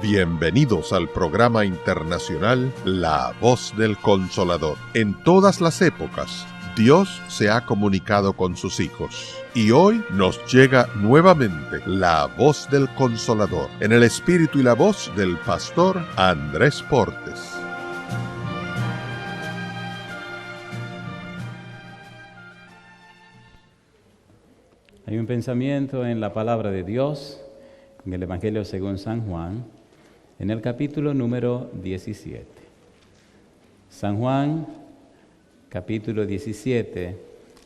Bienvenidos al programa internacional La Voz del Consolador. En todas las épocas, Dios se ha comunicado con sus hijos. Y hoy nos llega nuevamente la Voz del Consolador, en el espíritu y la voz del pastor Andrés Portes. Hay un pensamiento en la palabra de Dios, en el Evangelio según San Juan, en el capítulo número 17. San Juan, capítulo 17,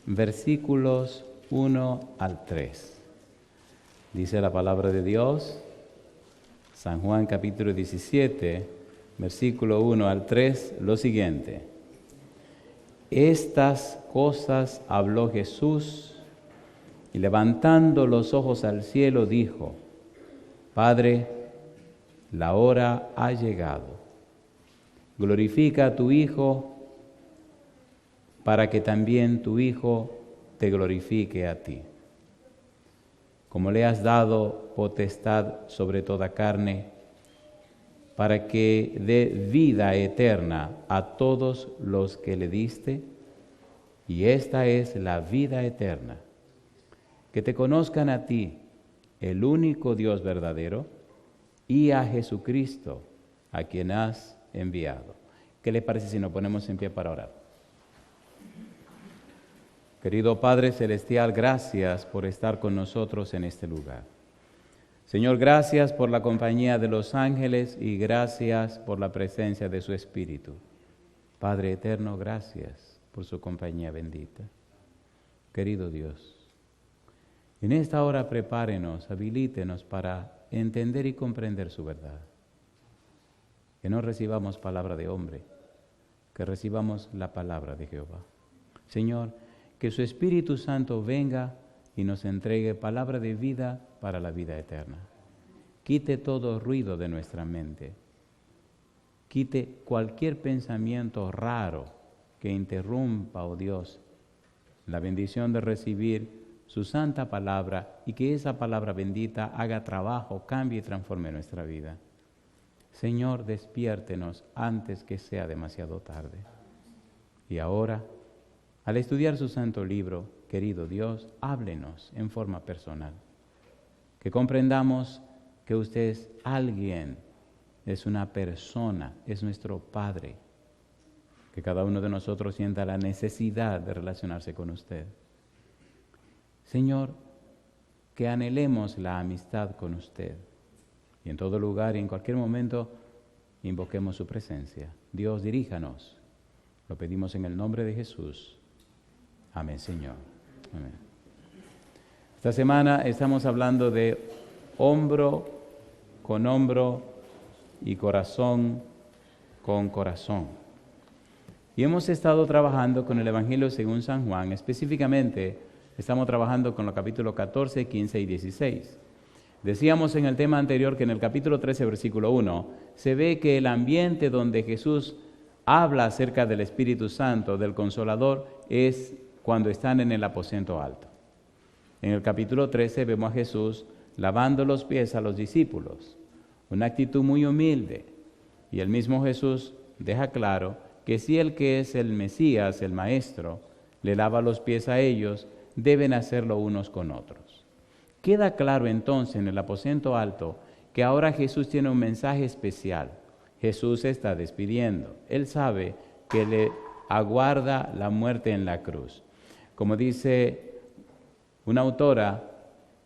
versículos 1 al 3. Dice la palabra de Dios, San Juan capítulo 17, versículo 1 al 3, lo siguiente. Estas cosas habló Jesús y levantando los ojos al cielo dijo, Padre, la hora ha llegado. Glorifica a tu Hijo para que también tu Hijo te glorifique a ti. Como le has dado potestad sobre toda carne, para que dé vida eterna a todos los que le diste, y esta es la vida eterna, que te conozcan a ti, el único Dios verdadero, y a Jesucristo, a quien has enviado. ¿Qué le parece si nos ponemos en pie para orar? Querido Padre Celestial, gracias por estar con nosotros en este lugar. Señor, gracias por la compañía de los ángeles y gracias por la presencia de su Espíritu. Padre eterno, gracias por su compañía bendita. Querido Dios, en esta hora prepárenos, habilítenos para entender y comprender su verdad. Que no recibamos palabra de hombre, que recibamos la palabra de Jehová. Señor, que su Espíritu Santo venga y nos entregue palabra de vida para la vida eterna. Quite todo ruido de nuestra mente. Quite cualquier pensamiento raro que interrumpa, oh Dios, la bendición de recibir su santa palabra y que esa palabra bendita haga trabajo, cambie y transforme nuestra vida. Señor, despiértenos antes que sea demasiado tarde. Y ahora, al estudiar su santo libro, querido Dios, háblenos en forma personal. Que comprendamos que usted es alguien, es una persona, es nuestro Padre. Que cada uno de nosotros sienta la necesidad de relacionarse con usted. Señor, que anhelemos la amistad con usted y en todo lugar y en cualquier momento invoquemos su presencia. Dios, diríjanos. Lo pedimos en el nombre de Jesús. Amén, Señor. Amén. Esta semana estamos hablando de hombro con hombro y corazón con corazón. Y hemos estado trabajando con el Evangelio según San Juan, específicamente estamos trabajando con los capítulos 14, 15 y 16. Decíamos en el tema anterior que en el capítulo 13, versículo 1, se ve que el ambiente donde Jesús habla acerca del Espíritu Santo, del Consolador, es cuando están en el aposento alto. En el capítulo 13 vemos a Jesús lavando los pies a los discípulos, una actitud muy humilde. Y el mismo Jesús deja claro que si el que es el Mesías, el Maestro, le lava los pies a ellos, deben hacerlo unos con otros. Queda claro entonces en el aposento alto que ahora Jesús tiene un mensaje especial. Jesús se está despidiendo. Él sabe que le aguarda la muerte en la cruz. Como dice una autora,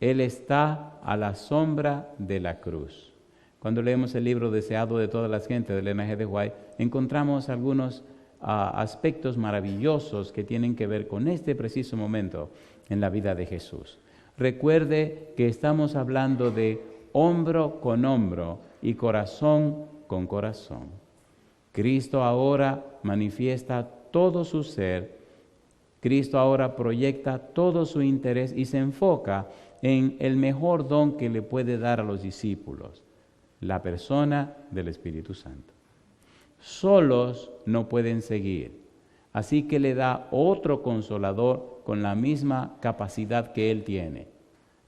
Él está a la sombra de la cruz. Cuando leemos el libro Deseado de todas las gentes de Elena G. de White, encontramos algunos aspectos maravillosos que tienen que ver con este preciso momento en la vida de Jesús. Recuerde que estamos hablando de hombro con hombro y corazón con corazón. Cristo ahora manifiesta todo su ser. Cristo ahora proyecta todo su interés y se enfoca en el mejor don que le puede dar a los discípulos, la persona del Espíritu Santo. Solos no pueden seguir, así que le da otro consolador con la misma capacidad que Él tiene.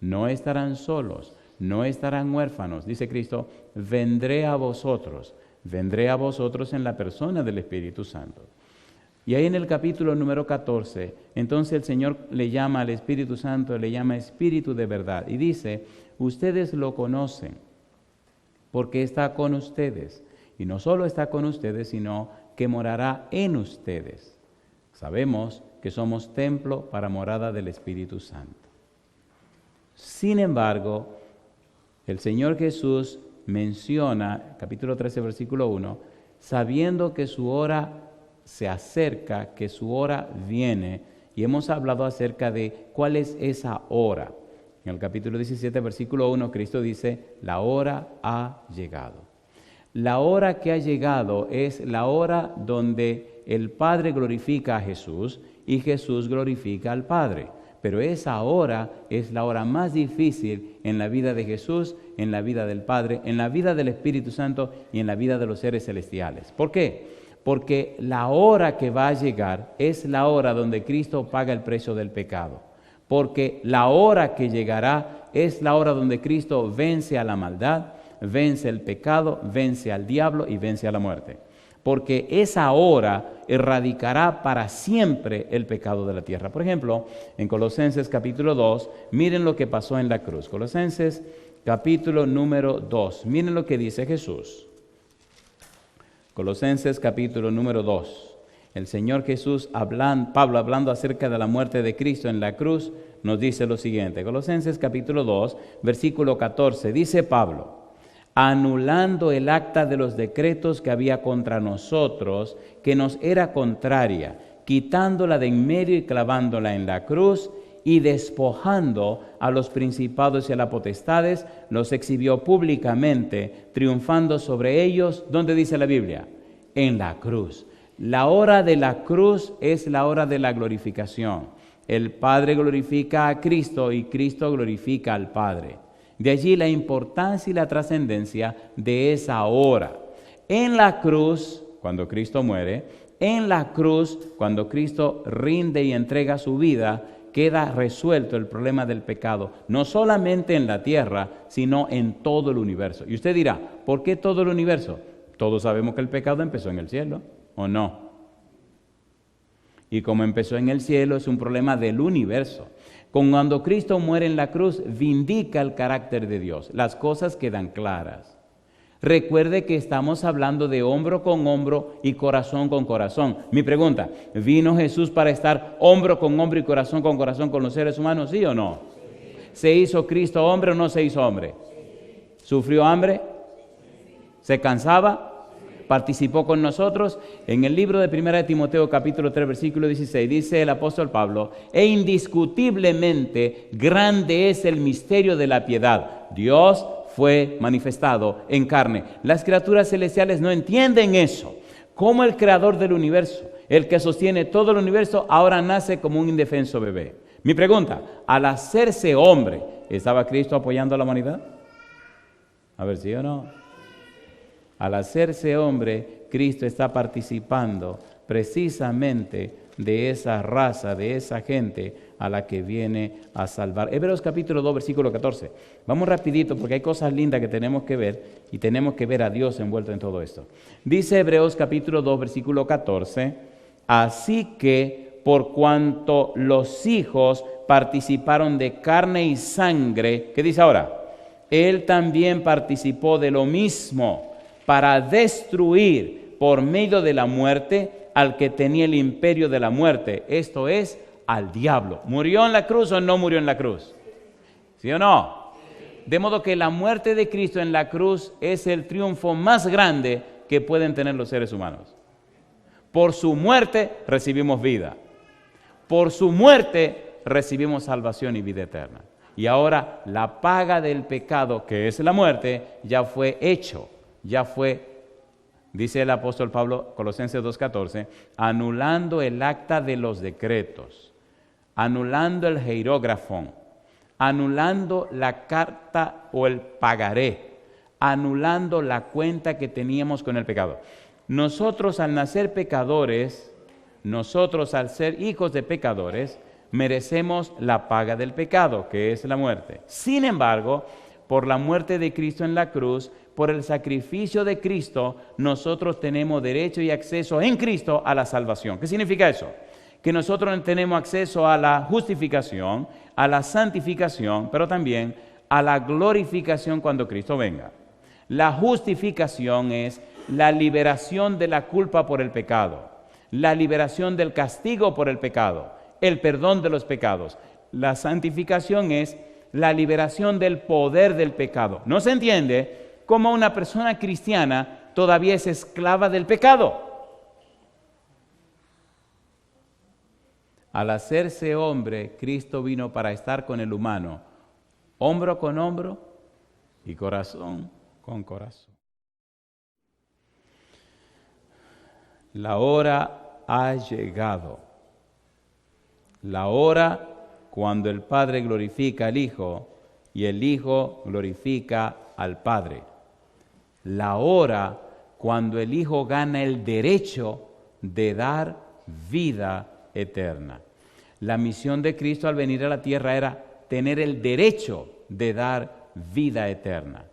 No estarán solos, no estarán huérfanos. Dice Cristo, vendré a vosotros en la persona del Espíritu Santo. Y ahí en el capítulo número 14, entonces el Señor le llama al Espíritu Santo, le llama Espíritu de verdad. Y dice, ustedes lo conocen, porque está con ustedes. Y no solo está con ustedes, sino que morará en ustedes. Sabemos que somos templo para morada del Espíritu Santo. Sin embargo, el Señor Jesús menciona, capítulo 13, versículo 1, sabiendo que su hora se acerca, que su hora viene, y hemos hablado acerca de cuál es esa hora. En el capítulo 17, versículo 1, Cristo dice, la hora ha llegado. La hora que ha llegado es la hora donde el Padre glorifica a Jesús y Jesús glorifica al Padre. Pero esa hora es la hora más difícil en la vida de Jesús, en la vida del Padre, en la vida del Espíritu Santo y en la vida de los seres celestiales. ¿Por qué? Porque la hora que va a llegar es la hora donde Cristo paga el precio del pecado. Porque la hora que llegará es la hora donde Cristo vence a la maldad, vence el pecado, vence al diablo y vence a la muerte. Porque esa hora erradicará para siempre el pecado de la tierra. Por ejemplo, en Colosenses capítulo 2, miren lo que pasó en la cruz. Colosenses capítulo número 2, miren lo que dice Jesús. Colosenses capítulo número 2. El Señor Jesús, Pablo hablando acerca de la muerte de Cristo en la cruz, nos dice lo siguiente. Colosenses capítulo 2, versículo 14, dice Pablo, anulando el acta de los decretos que había contra nosotros, que nos era contraria, quitándola de en medio y clavándola en la cruz, y despojando a los principados y a las potestades, los exhibió públicamente, triunfando sobre ellos. ¿Dónde dice la Biblia? En la cruz. La hora de la cruz es la hora de la glorificación. El Padre glorifica a Cristo y Cristo glorifica al Padre. De allí la importancia y la trascendencia de esa hora. En la cruz, cuando Cristo muere, en la cruz, cuando Cristo rinde y entrega su vida, queda resuelto el problema del pecado, no solamente en la tierra, sino en todo el universo. Y usted dirá, ¿por qué todo el universo? Todos sabemos que el pecado empezó en el cielo, ¿o no? Y como empezó en el cielo, es un problema del universo. Cuando Cristo muere en la cruz, vindica el carácter de Dios. Las cosas quedan claras. Recuerde que estamos hablando de hombro con hombro y corazón con corazón. Mi pregunta, ¿vino Jesús para estar hombro con hombro y corazón con los seres humanos? ¿Sí o no? Sí. ¿Se hizo Cristo hombre o no se hizo hombre? Sí. ¿Sufrió hambre? ¿Se cansaba? ¿Participó con nosotros? En el libro de 1 Timoteo capítulo 3 versículo 16 dice el apóstol Pablo, e indiscutiblemente grande es el misterio de la piedad. Dios fue manifestado en carne. Las criaturas celestiales no entienden eso. Como el creador del universo, el que sostiene todo el universo, ahora nace como un indefenso bebé. Mi pregunta, al hacerse hombre, ¿estaba Cristo apoyando a la humanidad? A ver, ¿sí o no? Al hacerse hombre, Cristo está participando precisamente de esa raza, de esa gente a la que viene a salvar. Hebreos capítulo 2, versículo 14. Vamos rapidito porque hay cosas lindas que tenemos que ver y tenemos que ver a Dios envuelto en todo esto. Dice Hebreos capítulo 2, versículo 14, así que por cuanto los hijos participaron de carne y sangre, ¿qué dice ahora? Él también participó de lo mismo para destruir por medio de la muerte al que tenía el imperio de la muerte, esto es, al diablo. ¿Murió en la cruz o no murió en la cruz? ¿Sí o no? De modo que la muerte de Cristo en la cruz es el triunfo más grande que pueden tener los seres humanos. Por su muerte recibimos vida. Por su muerte recibimos salvación y vida eterna. Y ahora la paga del pecado, que es la muerte, ya fue hecho. Ya fue, dice el apóstol Pablo, Colosenses 2:14, anulando el acta de los decretos, anulando el hierógrafo, anulando la carta o el pagaré, anulando la cuenta que teníamos con el pecado. Nosotros al nacer pecadores, nosotros al ser hijos de pecadores, merecemos la paga del pecado, que es la muerte. Sin embargo, por la muerte de Cristo en la cruz, por el sacrificio de Cristo, nosotros tenemos derecho y acceso en Cristo a la salvación. ¿Qué significa eso? Que nosotros tenemos acceso a la justificación, a la santificación, pero también a la glorificación cuando Cristo venga. La justificación es la liberación de la culpa por el pecado, la liberación del castigo por el pecado, el perdón de los pecados. La santificación es la liberación del poder del pecado. ¿No se entiende cómo una persona cristiana todavía es esclava del pecado? Al hacerse hombre, Cristo vino para estar con el humano, hombro con hombro y corazón con corazón. La hora ha llegado. La hora cuando el Padre glorifica al Hijo y el Hijo glorifica al Padre. La hora cuando el Hijo gana el derecho de dar vida eterna. La misión de Cristo al venir a la tierra era tener el derecho de dar vida eterna.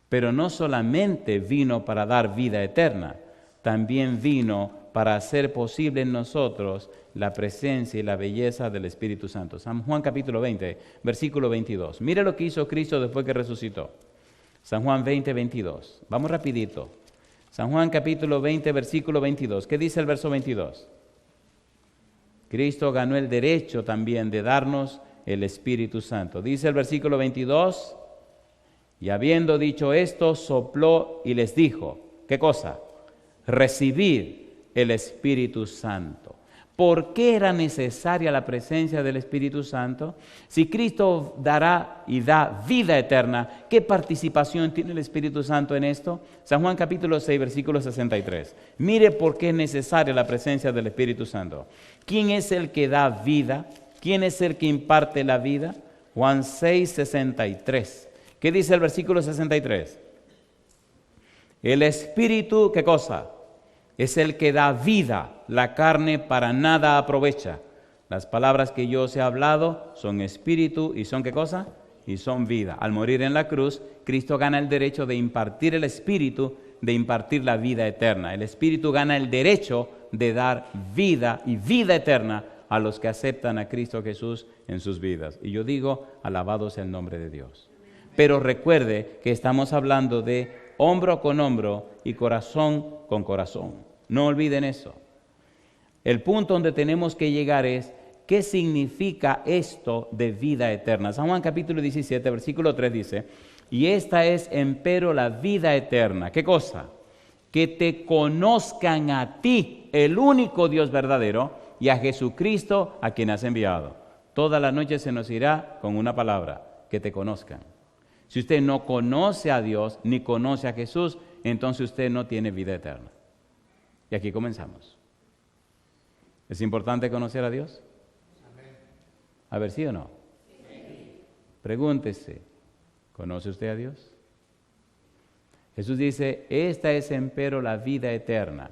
Pero no solamente vino para dar vida eterna, también vino para hacer posible en nosotros la presencia y la belleza del Espíritu Santo. San Juan capítulo 20, versículo 22. Mire lo que hizo Cristo después que resucitó. San Juan 20, 22. Vamos rapidito. San Juan capítulo 20, versículo 22. ¿Qué dice el verso 22? Cristo ganó el derecho también de darnos el Espíritu Santo. Dice el versículo 22, y habiendo dicho esto, sopló y les dijo, ¿qué cosa? Recibid el Espíritu Santo. ¿Por qué era necesaria la presencia del Espíritu Santo? Si Cristo dará y da vida eterna, ¿qué participación tiene el Espíritu Santo en esto? San Juan capítulo 6, versículo 63. Mire por qué es necesaria la presencia del Espíritu Santo. ¿Quién es el que da vida? ¿Quién es el que imparte la vida? Juan 6, 63. ¿Qué dice el versículo 63? El Espíritu, ¿qué cosa? Es el que da vida, la carne para nada aprovecha. Las palabras que yo os he hablado son espíritu y son ¿qué cosa? Y son vida. Al morir en la cruz, Cristo gana el derecho de impartir el espíritu, de impartir la vida eterna. El espíritu gana el derecho de dar vida y vida eterna a los que aceptan a Cristo Jesús en sus vidas. Y yo digo, alabado sea el nombre de Dios. Pero recuerde que estamos hablando de hombro con hombro y corazón con corazón. No olviden eso. El punto donde tenemos que llegar es, ¿qué significa esto de vida eterna? San Juan capítulo 17, versículo 3 dice, y esta es empero la vida eterna. ¿Qué cosa? Que te conozcan a ti, el único Dios verdadero, y a Jesucristo a quien has enviado. Toda la noche se nos irá con una palabra, que te conozcan. Si usted no conoce a Dios, ni conoce a Jesús, entonces usted no tiene vida eterna. Y aquí comenzamos. ¿Es importante conocer a Dios? A ver, ¿sí o no? Sí. Pregúntese, ¿conoce usted a Dios? Jesús dice, esta es empero la vida eterna,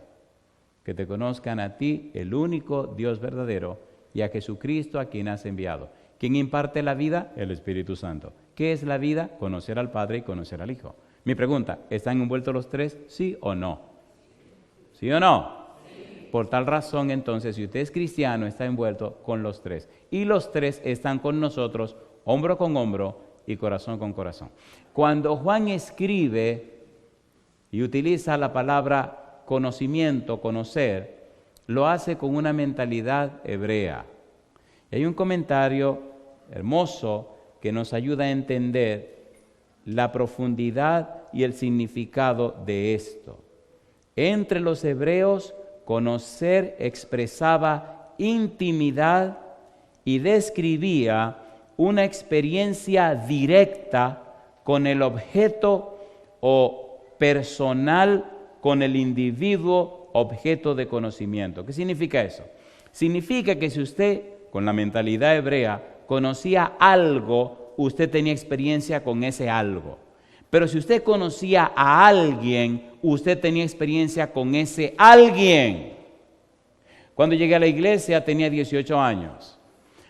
que te conozcan a ti, el único Dios verdadero, y a Jesucristo a quien has enviado. ¿Quién imparte la vida? El Espíritu Santo. ¿Qué es la vida? Conocer al Padre y conocer al Hijo. Mi pregunta, ¿están envueltos los tres? ¿Sí o no? ¿Sí o no? Sí. Por tal razón, entonces, si usted es cristiano, está envuelto con los tres. Y los tres están con nosotros, hombro con hombro y corazón con corazón. Cuando Juan escribe y utiliza la palabra conocimiento, conocer, lo hace con una mentalidad hebrea. Y hay un comentario hermoso que nos ayuda a entender la profundidad y el significado de esto. Entre los hebreos, conocer expresaba intimidad y describía una experiencia directa con el objeto o personal con el individuo objeto de conocimiento. ¿Qué significa eso? Significa que si usted, con la mentalidad hebrea, conocía algo, usted tenía experiencia con ese algo. Pero si usted conocía a alguien, usted tenía experiencia con ese alguien. Cuando llegué a la iglesia tenía 18 años.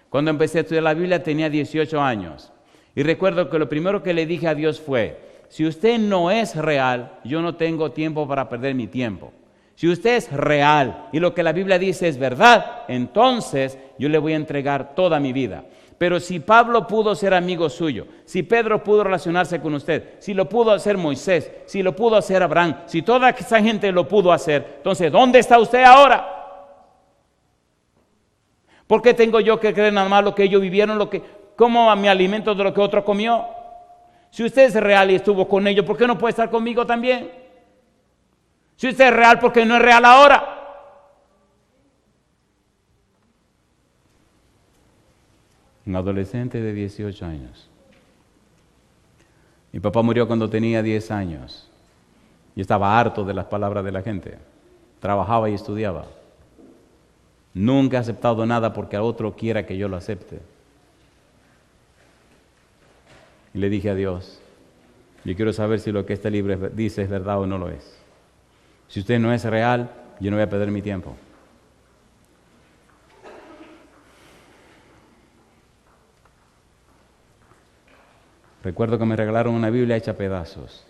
Cuando empecé a estudiar la Biblia tenía 18 años. Y recuerdo que lo primero que le dije a Dios fue, si usted no es real, yo no tengo tiempo para perder mi tiempo. Si usted es real y lo que la Biblia dice es verdad, entonces yo le voy a entregar toda mi vida. Pero si Pablo pudo ser amigo suyo, si Pedro pudo relacionarse con usted, si lo pudo hacer Moisés, si lo pudo hacer Abraham, si toda esa gente lo pudo hacer, entonces ¿dónde está usted ahora? ¿Por qué tengo yo que creer nada más lo que ellos vivieron, cómo me alimento de lo que otro comió? Si usted es real y estuvo con ellos, ¿por qué no puede estar conmigo también? Si usted es real, ¿por qué no es real ahora? Un adolescente de 18 años. Mi papá murió cuando tenía 10 años. Yo estaba harto de las palabras de la gente. Trabajaba y estudiaba. Nunca he aceptado nada porque a otro quiera que yo lo acepte. Y le dije a Dios, yo quiero saber si lo que este libro dice es verdad o no lo es. Si usted no es real, yo no voy a perder mi tiempo. Recuerdo que me regalaron una Biblia hecha a pedazos.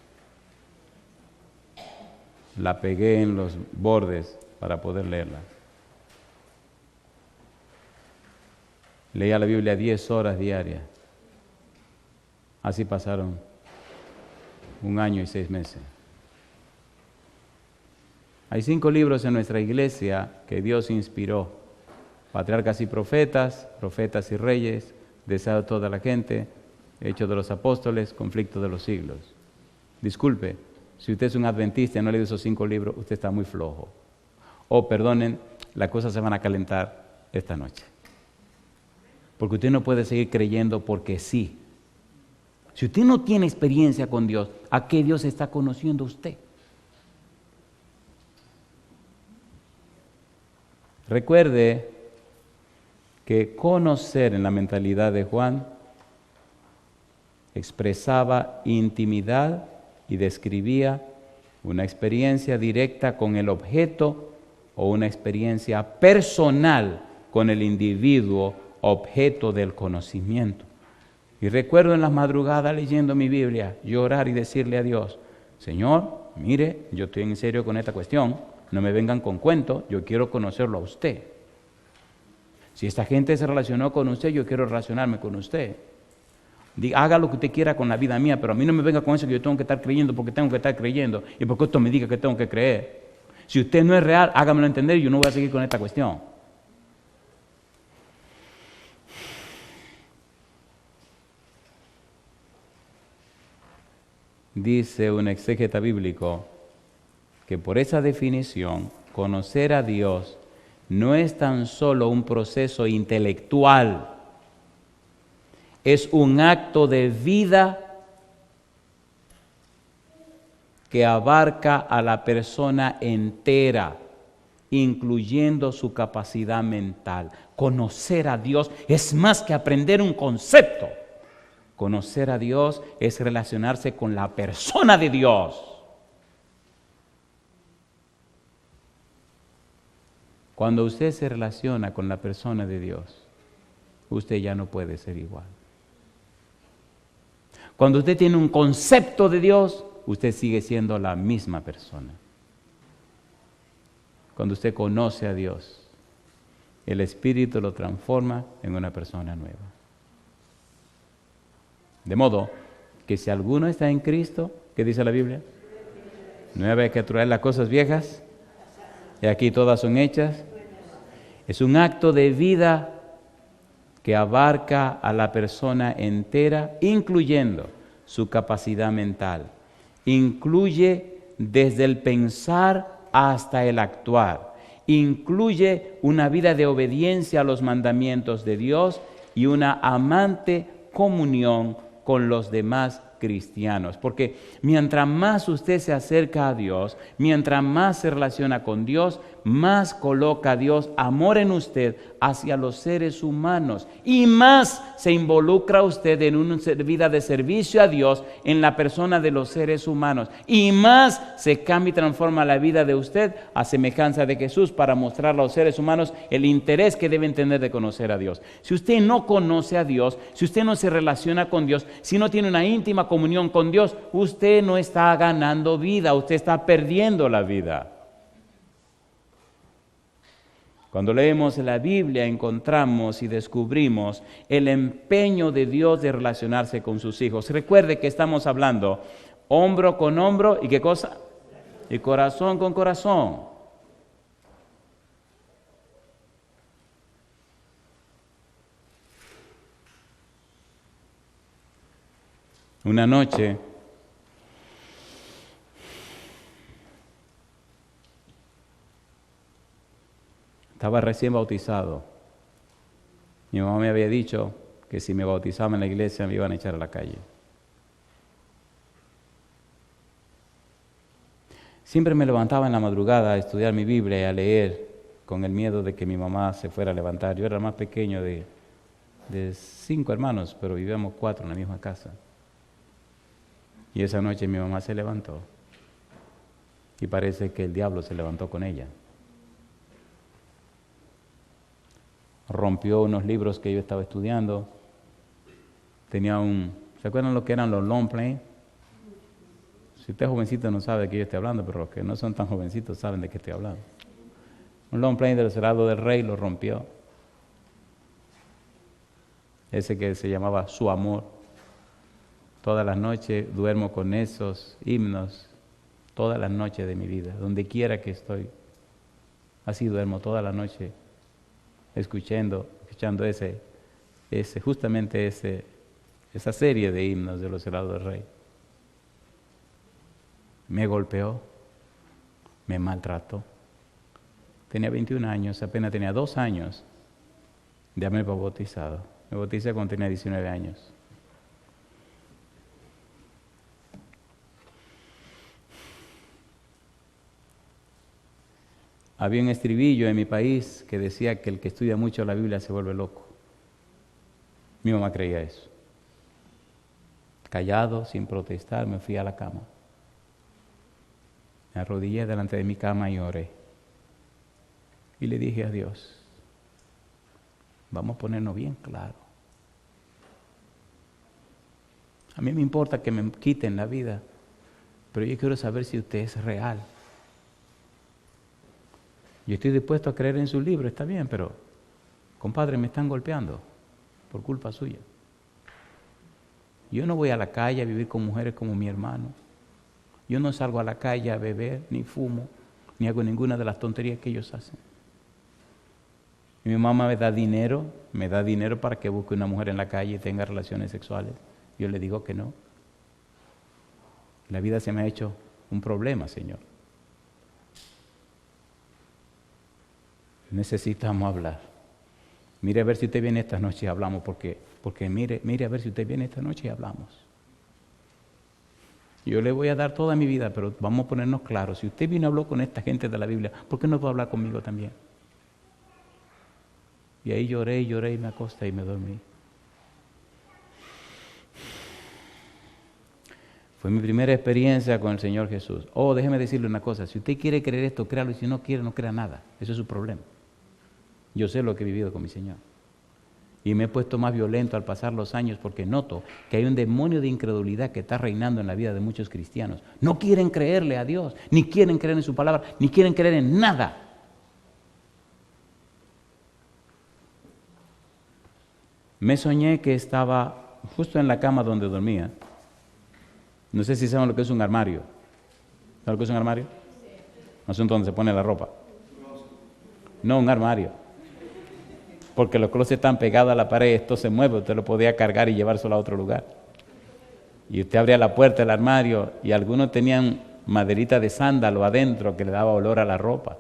La pegué en los bordes para poder leerla. Leía la Biblia 10 horas diarias. Así pasaron 1 año y 6 meses. Hay 5 libros en nuestra iglesia que Dios inspiró. Patriarcas y profetas, profetas y reyes, Deseo de toda la gente, Hechos de los Apóstoles, Conflicto de los siglos. Disculpe, si usted es un adventista y no ha leído esos 5 libros, usted está muy flojo. O perdonen, las cosas se van a calentar esta noche. Porque usted no puede seguir creyendo porque sí. Si usted no tiene experiencia con Dios, ¿a qué Dios está conociendo usted? Recuerde que conocer en la mentalidad de Juan expresaba intimidad y describía una experiencia directa con el objeto o una experiencia personal con el individuo objeto del conocimiento. Y recuerdo en las madrugadas leyendo mi Biblia, llorar y decirle a Dios, Señor, mire, yo estoy en serio con esta cuestión, no me vengan con cuentos, yo quiero conocerlo a usted. Si esta gente se relacionó con usted, yo quiero relacionarme con usted. Haga lo que usted quiera con la vida mía, pero a mí no me venga con eso que yo tengo que estar creyendo porque tengo que estar creyendo y porque esto me diga que tengo que creer. Si usted no es real, hágamelo entender y yo no voy a seguir con esta cuestión. Dice un exégeta bíblico que por esa definición, conocer a Dios no es tan solo un proceso intelectual, es un acto de vida que abarca a la persona entera, incluyendo su capacidad mental. Conocer a Dios es más que aprender un concepto. Conocer a Dios es relacionarse con la persona de Dios. Cuando usted se relaciona con la persona de Dios, usted ya no puede ser igual. Cuando usted tiene un concepto de Dios, usted sigue siendo la misma persona. Cuando usted conoce a Dios, el Espíritu lo transforma en una persona nueva. De modo que si alguno está en Cristo, ¿qué dice la Biblia? Nueva criatura, las cosas viejas, y aquí todas son hechas. Es un acto de vida que abarca a la persona entera, incluyendo su capacidad mental. Incluye desde el pensar hasta el actuar. Incluye una vida de obediencia a los mandamientos de Dios y una amante comunión con los demás cristianos. Porque mientras más usted se acerca a Dios, mientras más se relaciona con Dios, más coloca Dios amor en usted hacia los seres humanos y más se involucra usted en una vida de servicio a Dios en la persona de los seres humanos y más se cambia y transforma la vida de usted a semejanza de Jesús para mostrar a los seres humanos el interés que deben tener de conocer a Dios. Si usted no conoce a Dios, si usted no se relaciona con Dios, si no tiene una íntima comunión con Dios, usted no está ganando vida, usted está perdiendo la vida. Cuando leemos la Biblia encontramos y descubrimos el empeño de Dios de relacionarse con sus hijos. Recuerde que estamos hablando hombro con hombro y ¿qué cosa? Y corazón con corazón. Una noche estaba recién bautizado. Mi mamá me había dicho que si me bautizaba en la iglesia me iban a echar a la calle. Siempre me levantaba en la madrugada a estudiar mi Biblia y a leer con el miedo de que mi mamá se fuera a levantar. Yo era el más pequeño de 5 hermanos, pero vivíamos 4 en la misma casa. Y esa noche mi mamá se levantó y parece que el diablo se levantó con ella. Rompió unos libros que yo estaba estudiando. Tenía ¿se acuerdan lo que eran los long plane? Si usted es jovencito no sabe de qué yo estoy hablando, pero los que no son tan jovencitos saben de qué estoy hablando. Un long plane del Cerrado del Rey lo rompió. Ese que se llamaba Su Amor. Todas las noches duermo con esos himnos, todas las noches de mi vida, donde quiera que estoy. Así duermo toda la noche, escuchando justamente esa serie de himnos de los Cerrados del Rey. Me golpeó, me maltrató. Tenía 21 años, apenas tenía 2 años de haberme bautizado. Me bauticé cuando tenía 19 años. Había un estribillo en mi país que decía que el que estudia mucho la Biblia se vuelve loco. Mi mamá creía eso. Callado, sin protestar, me fui a la cama. Me arrodillé delante de mi cama y oré. Y le dije a Dios, vamos a ponernos bien claro. A mí me importa que me quiten la vida, pero yo quiero saber si usted es real. Yo estoy dispuesto a creer en su libro, está bien, pero, compadre, me están golpeando por culpa suya. Yo no voy a la calle a vivir con mujeres como mi hermano. Yo no salgo a la calle a beber, ni fumo, ni hago ninguna de las tonterías que ellos hacen. Y mi mamá me da dinero para que busque una mujer en la calle y tenga relaciones sexuales. Yo le digo que no. La vida se me ha hecho un problema, Señor. Necesitamos hablar. Mire a ver si usted viene esta noche y hablamos, porque mire a ver si usted viene esta noche y hablamos. Yo le voy a dar toda mi vida, pero vamos a ponernos claros. Si usted vino y habló con esta gente de la Biblia, ¿por qué no puede hablar conmigo también? Y ahí lloré y me acosté y me dormí. Fue mi primera experiencia con el Señor Jesús. Déjeme decirle una cosa, si usted quiere creer esto, créalo, y si no quiere, no crea nada. Eso es su problema. Yo sé lo que he vivido con mi Señor. Y me he puesto más violento al pasar los años porque noto que hay un demonio de incredulidad que está reinando en la vida de muchos cristianos. No quieren creerle a Dios, ni quieren creer en su palabra, ni quieren creer en nada. Me soñé que estaba justo en la cama donde dormía. No sé si saben lo que es un armario. ¿Saben lo que es un armario? No sé dónde se pone la ropa. No, un armario. Porque los closets están pegados a la pared, esto se mueve, usted lo podía cargar y llevárselo a otro lugar. Y usted abría la puerta del armario y algunos tenían maderita de sándalo adentro que le daba olor a la ropa.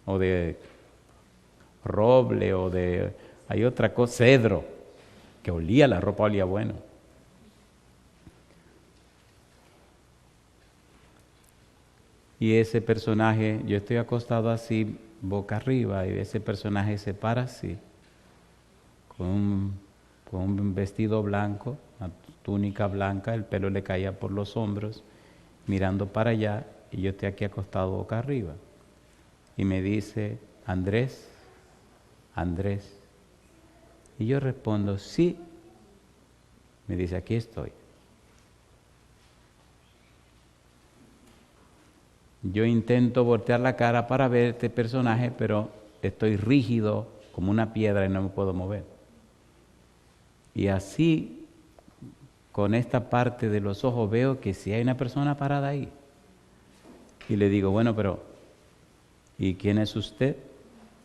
O de roble, hay otra cosa, cedro, que olía, la ropa olía bueno. Y ese personaje, yo estoy acostado así, boca arriba, y ese personaje se para así, con un vestido blanco, una túnica blanca, el pelo le caía por los hombros, mirando para allá, y yo estoy aquí acostado boca arriba. Y me dice, Andrés, Andrés. Y yo respondo, sí. Me dice, aquí estoy. Yo intento voltear la cara para ver este personaje, pero estoy rígido como una piedra y no me puedo mover. Y así, con esta parte de los ojos, veo que si hay una persona parada ahí. Y le digo, bueno, pero, ¿y quién es usted?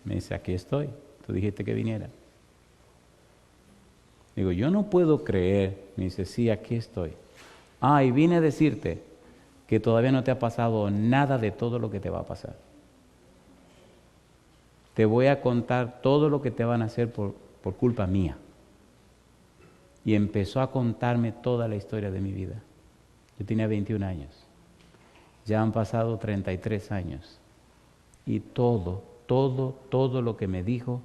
Me dice, aquí estoy. Tú dijiste que viniera. Digo, yo no puedo creer. Me dice, sí, aquí estoy. Ah, y vine a decirte que todavía no te ha pasado nada de todo lo que te va a pasar. Te voy a contar todo lo que te van a hacer por culpa mía. Y empezó a contarme toda la historia de mi vida. Yo tenía 21 años. Ya han pasado 33 años. Y todo lo que me dijo,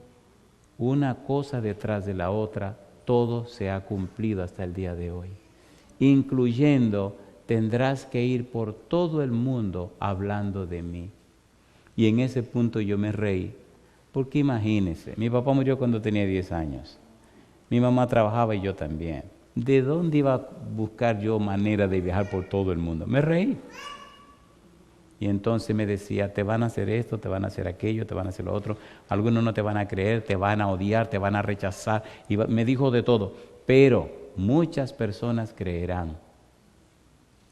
una cosa detrás de la otra, todo se ha cumplido hasta el día de hoy. Incluyendo, tendrás que ir por todo el mundo hablando de mí. Y en ese punto yo me reí, porque imagínense, mi papá murió cuando tenía 10 años. Mi mamá trabajaba y yo también. ¿De dónde iba a buscar yo manera de viajar por todo el mundo? Me reí. Y entonces me decía, te van a hacer esto, te van a hacer aquello, te van a hacer lo otro. Algunos no te van a creer, te van a odiar, te van a rechazar. Y me dijo de todo. Pero muchas personas creerán.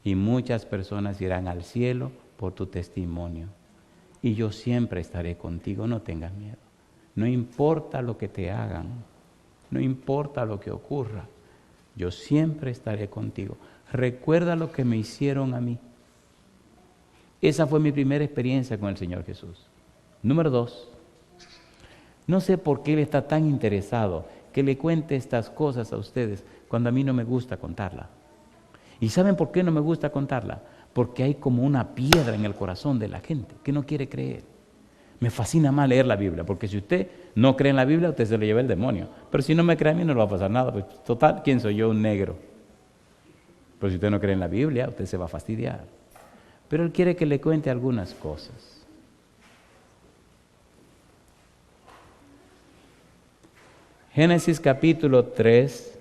Y muchas personas irán al cielo por tu testimonio. Y yo siempre estaré contigo, no tengas miedo. No importa lo que te hagan, no importa lo que ocurra, yo siempre estaré contigo. Recuerda lo que me hicieron a mí. Esa fue mi primera experiencia con el Señor Jesús. Número 2, no sé por qué Él está tan interesado que le cuente estas cosas a ustedes cuando a mí no me gusta contarla. ¿Y saben por qué no me gusta contarla? Porque hay como una piedra en el corazón de la gente que no quiere creer. Me fascina más leer la Biblia, porque si usted no cree en la Biblia, usted se lo lleva el demonio. Pero si no me cree a mí, no le va a pasar nada. Pues, total, ¿quién soy yo? Un negro. Pero si usted no cree en la Biblia, usted se va a fastidiar. Pero Él quiere que le cuente algunas cosas. Génesis capítulo 3,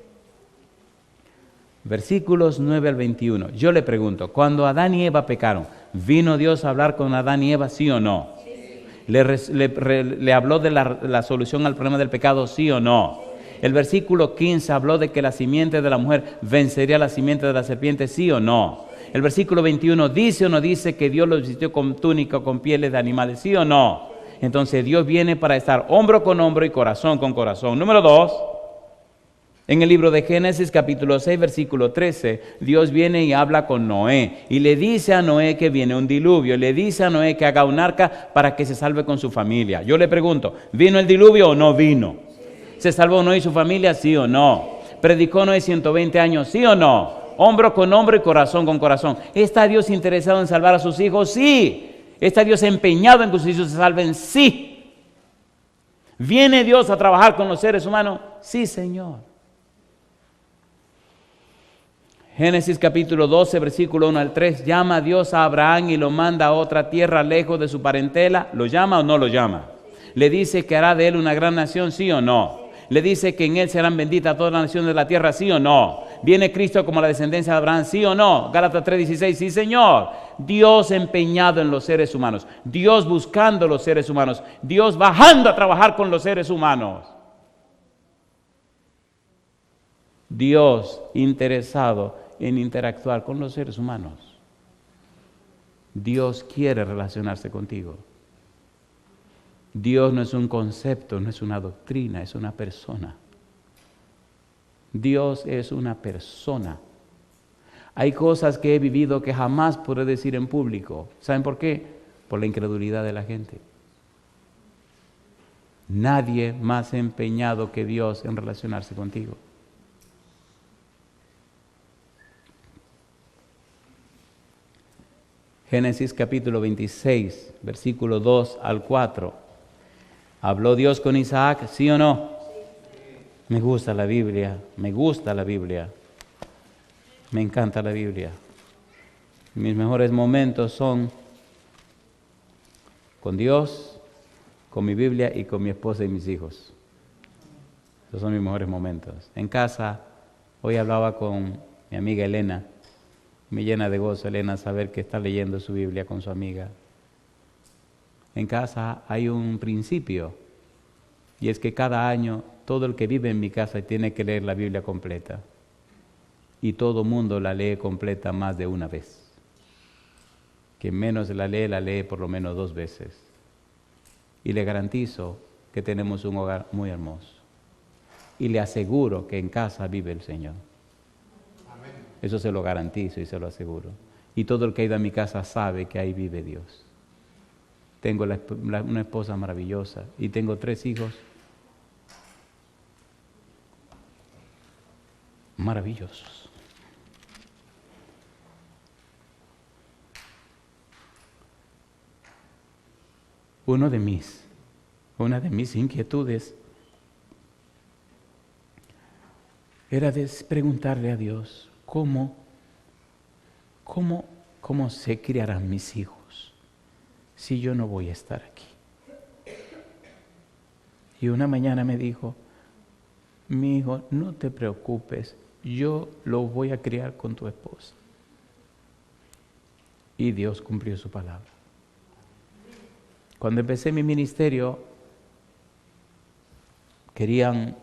versículos 9 al 21. Yo le pregunto, cuando Adán y Eva pecaron, ¿vino Dios a hablar con Adán y Eva, sí o no? ¿Le habló de la solución al problema del pecado, sí o no? El versículo 15 habló de que la simiente de la mujer vencería la simiente de la serpiente, sí o no? El versículo 21 dice o no dice que Dios los vistió con túnica o con pieles de animales, sí o no? Entonces Dios viene para estar hombro con hombro y corazón con corazón. Número 2, en el libro de Génesis capítulo 6 versículo 13, Dios viene y habla con Noé y le dice a Noé que viene un diluvio, le dice a Noé que haga un arca para que se salve con su familia. Yo le pregunto, ¿vino el diluvio o no vino? ¿Se salvó Noé y su familia, sí o no? ¿Predicó Noé 120 años, sí o no? Hombro con hombro y corazón con corazón. ¿Está Dios interesado en salvar a sus hijos? Sí. ¿Está Dios empeñado en que sus hijos se salven? Sí. ¿Viene Dios a trabajar con los seres humanos? Sí, Señor. Génesis capítulo 12, versículo 1 al 3, llama a Dios a Abraham y lo manda a otra tierra lejos de su parentela. ¿Lo llama o no lo llama? Le dice que hará de él una gran nación, ¿sí o no? Le dice que en él serán benditas todas las naciones de la tierra, ¿sí o no? ¿Viene Cristo como la descendencia de Abraham, sí o no? Gálatas 3:16, sí, Señor. Dios empeñado en los seres humanos, Dios buscando los seres humanos, Dios bajando a trabajar con los seres humanos. Dios interesado en interactuar con los seres humanos. Dios quiere relacionarse contigo. Dios no es un concepto, no es una doctrina, es una persona. Dios es una persona. Hay cosas que he vivido que jamás podré decir en público. ¿Saben por qué? Por la incredulidad de la gente. Nadie más empeñado que Dios en relacionarse contigo. Génesis capítulo 26, versículo 2 al 4. ¿Habló Dios con Isaac? ¿Sí o no? Me gusta la Biblia, me gusta la Biblia. Me encanta la Biblia. Mis mejores momentos son con Dios, con mi Biblia y con mi esposa y mis hijos. Esos son mis mejores momentos. En casa, hoy hablaba con mi amiga Elena. Me llena de gozo, Elena, saber que está leyendo su Biblia con su amiga. En casa hay un principio, y es que cada año todo el que vive en mi casa tiene que leer la Biblia completa. Y todo mundo la lee completa más de una vez. Quien menos la lee por lo menos 2 veces. Y le garantizo que tenemos un hogar muy hermoso. Y le aseguro que en casa vive el Señor. Amén. Eso se lo garantizo y se lo aseguro. Y todo el que ha ido a mi casa sabe que ahí vive Dios. Tengo una esposa maravillosa y tengo 3 hijos maravillosos. Una de mis inquietudes era preguntarle a Dios, ¿cómo se criarán mis hijos si yo no voy a estar aquí? Y una mañana me dijo, mi hijo, no te preocupes, yo lo voy a criar con tu esposa. Y Dios cumplió su palabra. Cuando empecé mi ministerio, querían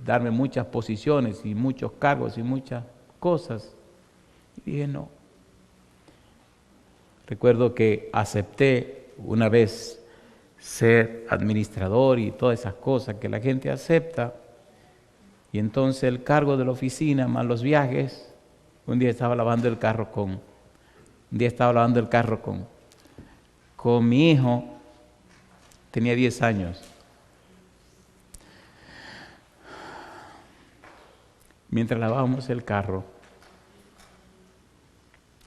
darme muchas posiciones y muchos cargos y muchas cosas. Y dije, no. Recuerdo que acepté una vez ser administrador y todas esas cosas que la gente acepta. Y entonces el cargo de la oficina más los viajes. Un día estaba lavando el carro con mi hijo. Tenía 10 años. Mientras lavábamos el carro,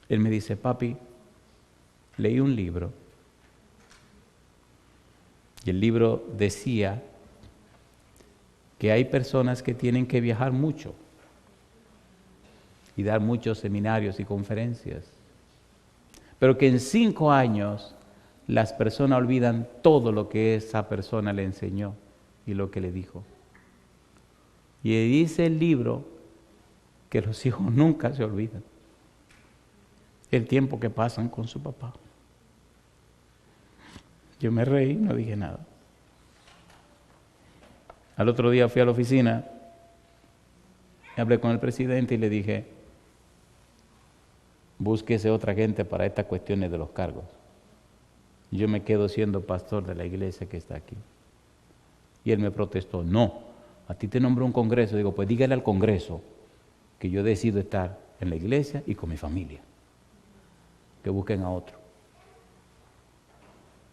él me dice, papi, leí un libro. Y el libro decía que hay personas que tienen que viajar mucho y dar muchos seminarios y conferencias, pero que en 5 años las personas olvidan todo lo que esa persona le enseñó y lo que le dijo. Y dice el libro que los hijos nunca se olvidan el tiempo que pasan con su papá. Yo me reí, no dije nada. Al otro día fui a la oficina, hablé con el presidente y le dije, búsquese otra gente para estas cuestiones de los cargos. Yo me quedo siendo pastor de la iglesia que está aquí. Y él me protestó, no, a ti te nombró un congreso. Digo, pues dígale al congreso que yo decido estar en la iglesia y con mi familia. Que busquen a otro.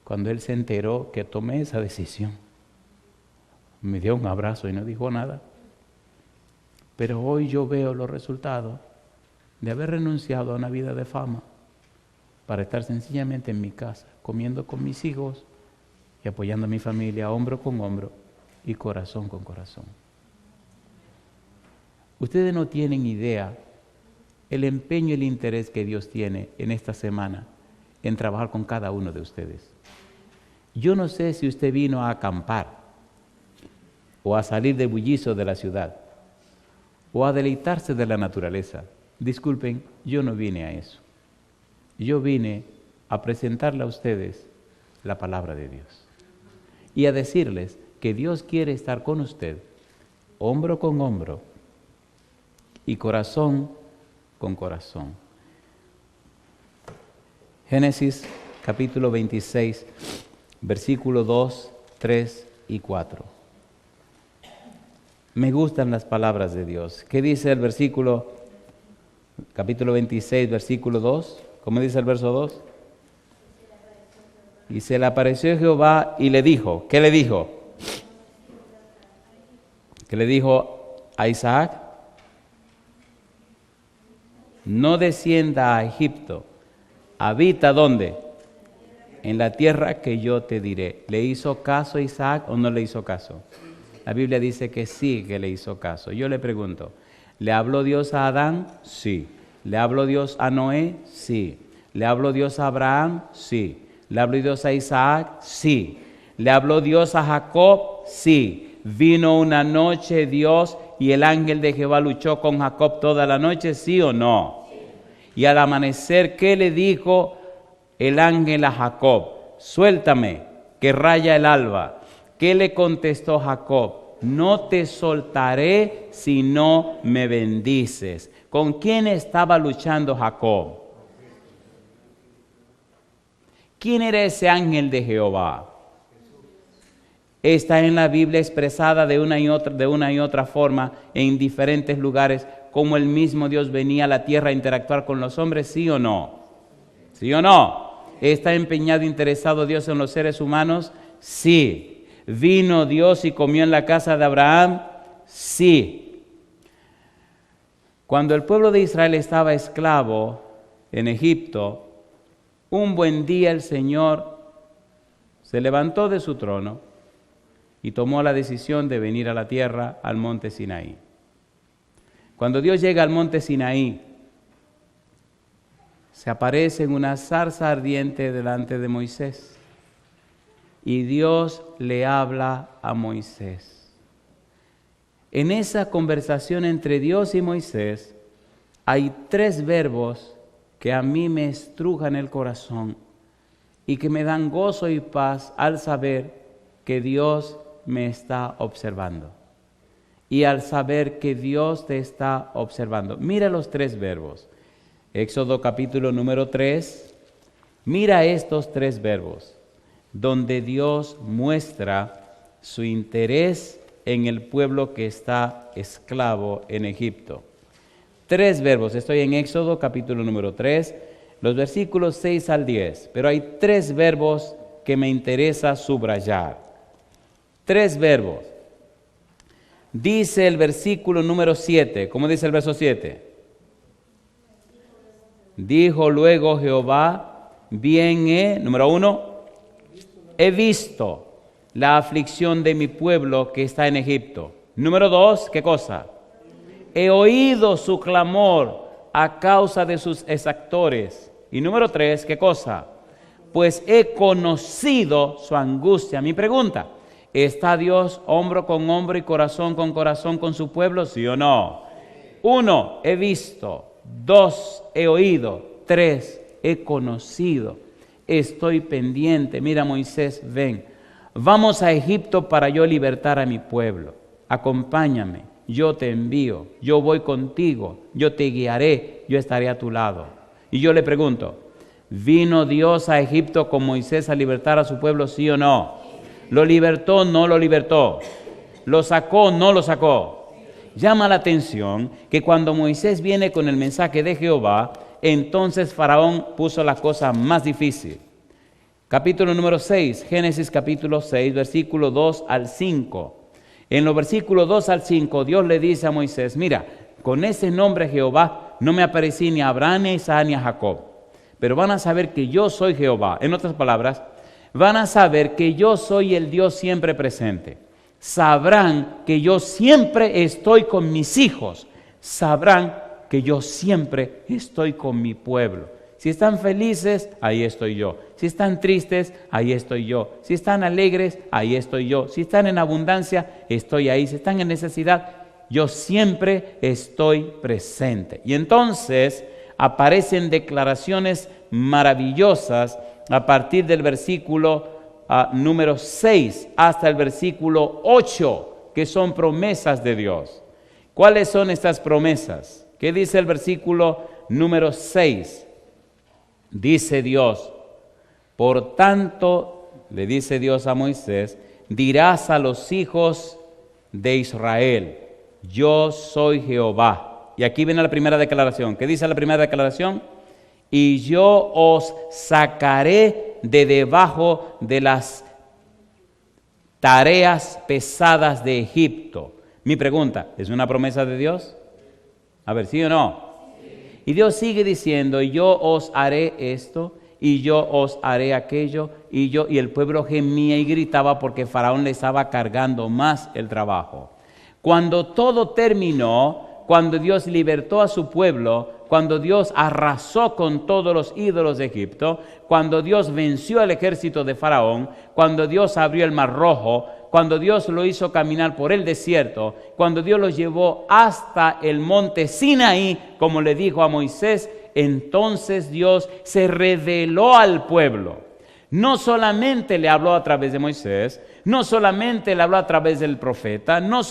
Cuando él se enteró que tomé esa decisión, me dio un abrazo y no dijo nada. Pero hoy yo veo los resultados de haber renunciado a una vida de fama para estar sencillamente en mi casa, comiendo con mis hijos y apoyando a mi familia hombro con hombro y corazón con corazón. Ustedes no tienen idea el empeño y el interés que Dios tiene en esta semana en trabajar con cada uno de ustedes. Yo no sé si usted vino a acampar o a salir del bullicio de la ciudad o a deleitarse de la naturaleza. Disculpen, yo no vine a eso. Yo vine a presentarle a ustedes la palabra de Dios y a decirles que Dios quiere estar con usted, hombro con hombro y corazón con corazón. Génesis capítulo 26, versículos 2, 3 y 4. Me gustan las palabras de Dios. ¿Qué dice el versículo, capítulo 26, versículo 2? ¿Cómo dice el verso 2? Y se le apareció Jehová y le dijo, ¿qué le dijo? ¿Qué le dijo a Isaac? No descienda a Egipto, Habita ¿dónde? En la tierra que yo te diré. ¿Le hizo caso a Isaac o no le hizo caso? La Biblia dice que sí, que le hizo caso. Yo le pregunto, ¿le habló Dios a Adán? Sí. ¿Le habló Dios a Noé? Sí. ¿Le habló Dios a Abraham? Sí. ¿Le habló Dios a Isaac? Sí. ¿Le habló Dios a Jacob? Sí. ¿Vino una noche Dios y el ángel de Jehová luchó con Jacob toda la noche? ¿Sí o no? Y al amanecer, ¿qué le dijo el ángel a Jacob? Suéltame, que raya el alba. ¿Qué le contestó Jacob? No te soltaré si no me bendices. ¿Con quién estaba luchando Jacob? ¿Quién era ese ángel de Jehová? Está en la Biblia expresada de una y otra forma en diferentes lugares, como el mismo Dios venía a la tierra a interactuar con los hombres, ¿sí o no? ¿Sí o no? ¿Está empeñado, interesado Dios en los seres humanos? Sí. ¿Vino Dios y comió en la casa de Abraham? Sí. Cuando el pueblo de Israel estaba esclavo en Egipto, un buen día el Señor se levantó de su trono y tomó la decisión de venir a la tierra, al monte Sinaí. Cuando Dios llega al monte Sinaí, se aparece en una zarza ardiente delante de Moisés. Y Dios le habla a Moisés. En esa conversación entre Dios y Moisés hay 3 verbos que a mí me estrujan el corazón y que me dan gozo y paz al saber que Dios me está observando. Y al saber que Dios te está observando. Mira los 3 verbos. Éxodo capítulo número 3. Mira estos 3 verbos, donde Dios muestra su interés en el pueblo que está esclavo en Egipto. 3 verbos, estoy en Éxodo capítulo número 3, los versículos 6 al 10, pero hay 3 verbos que me interesa subrayar. 3 verbos. Dice el versículo número 7, ¿cómo dice el verso 7? Dijo luego Jehová, bien número 1, he visto la aflicción de mi pueblo que está en Egipto. Número 2, ¿qué cosa? He oído su clamor a causa de sus exactores. Y número 3, ¿qué cosa? Pues he conocido su angustia. Mi pregunta, ¿está Dios hombro con hombro y corazón con su pueblo? ¿Sí o no? 1, he visto. 2, he oído. 3, he conocido. Estoy pendiente. Mira, Moisés, ven. Vamos a Egipto para yo libertar a mi pueblo. Acompáñame. Yo te envío. Yo voy contigo. Yo te guiaré. Yo estaré a tu lado. Y yo le pregunto, ¿vino Dios a Egipto con Moisés a libertar a su pueblo, sí o no? ¿Lo libertó o no lo libertó? ¿Lo sacó o no lo sacó? Llama la atención que cuando Moisés viene con el mensaje de Jehová, entonces Faraón puso la cosa más difícil. Capítulo número 6, Génesis capítulo 6, versículo 2 al 5. En los versículos 2 al 5, Dios le dice a Moisés, mira, con ese nombre Jehová no me aparecí ni a Abraham, ni a Isaac, ni a Jacob, pero van a saber que yo soy Jehová. En otras palabras, van a saber que yo soy el Dios siempre presente. Sabrán que yo siempre estoy con mis hijos. Sabrán que yo siempre estoy con mi pueblo. Si están felices, ahí estoy yo. Si están tristes, ahí estoy yo. Si están alegres, ahí estoy yo. Si están en abundancia, estoy ahí. Si están en necesidad, yo siempre estoy presente. Y entonces aparecen declaraciones maravillosas a partir del versículo número 6 hasta el versículo 8, que son promesas de Dios. ¿Cuáles son estas promesas? ¿Qué dice el versículo número 6? Dice Dios, por tanto, le dice Dios a Moisés, dirás a los hijos de Israel, yo soy Jehová. Y aquí viene la primera declaración. ¿Qué dice la primera declaración? Y yo os sacaré de debajo de las tareas pesadas de Egipto. Mi pregunta, ¿es una promesa de Dios? A ver, ¿sí o no? Y Dios sigue diciendo, yo os haré esto, y yo os haré aquello, y el pueblo gemía y gritaba porque Faraón le estaba cargando más el trabajo. Cuando todo terminó, cuando Dios libertó a su pueblo, cuando Dios arrasó con todos los ídolos de Egipto, cuando Dios venció al ejército de Faraón, cuando Dios abrió el mar rojo, cuando Dios lo hizo caminar por el desierto, cuando Dios lo llevó hasta el monte Sinaí, como le dijo a Moisés, entonces Dios se reveló al pueblo. No solamente le habló a través de Moisés, no solamente le habló a través del profeta, no.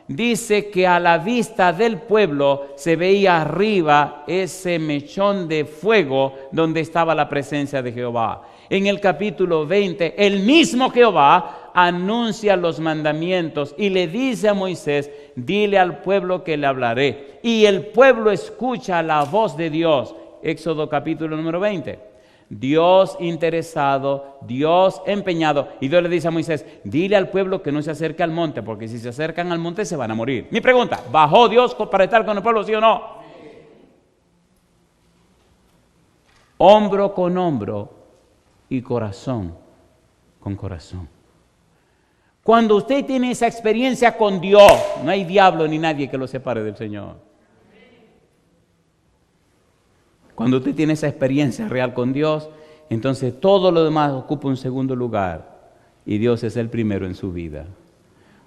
Dice que a la vista del pueblo se veía arriba ese mechón de fuego donde estaba la presencia de Jehová. En el capítulo 20, el mismo Jehová anuncia los mandamientos y le dice a Moisés, dile al pueblo que le hablaré. Y el pueblo escucha la voz de Dios. Éxodo capítulo número 20. Dios interesado, Dios empeñado. Y Dios le dice a Moisés, dile al pueblo que no se acerque al monte, porque si se acercan al monte se van a morir. Mi pregunta, ¿bajó Dios para estar con el pueblo, sí o no? Hombro con hombro y corazón con corazón. Cuando usted tiene esa experiencia con Dios, no hay diablo ni nadie que lo separe del Señor. Cuando usted tiene esa experiencia real con Dios, entonces todo lo demás ocupa un segundo lugar y Dios es el primero en su vida.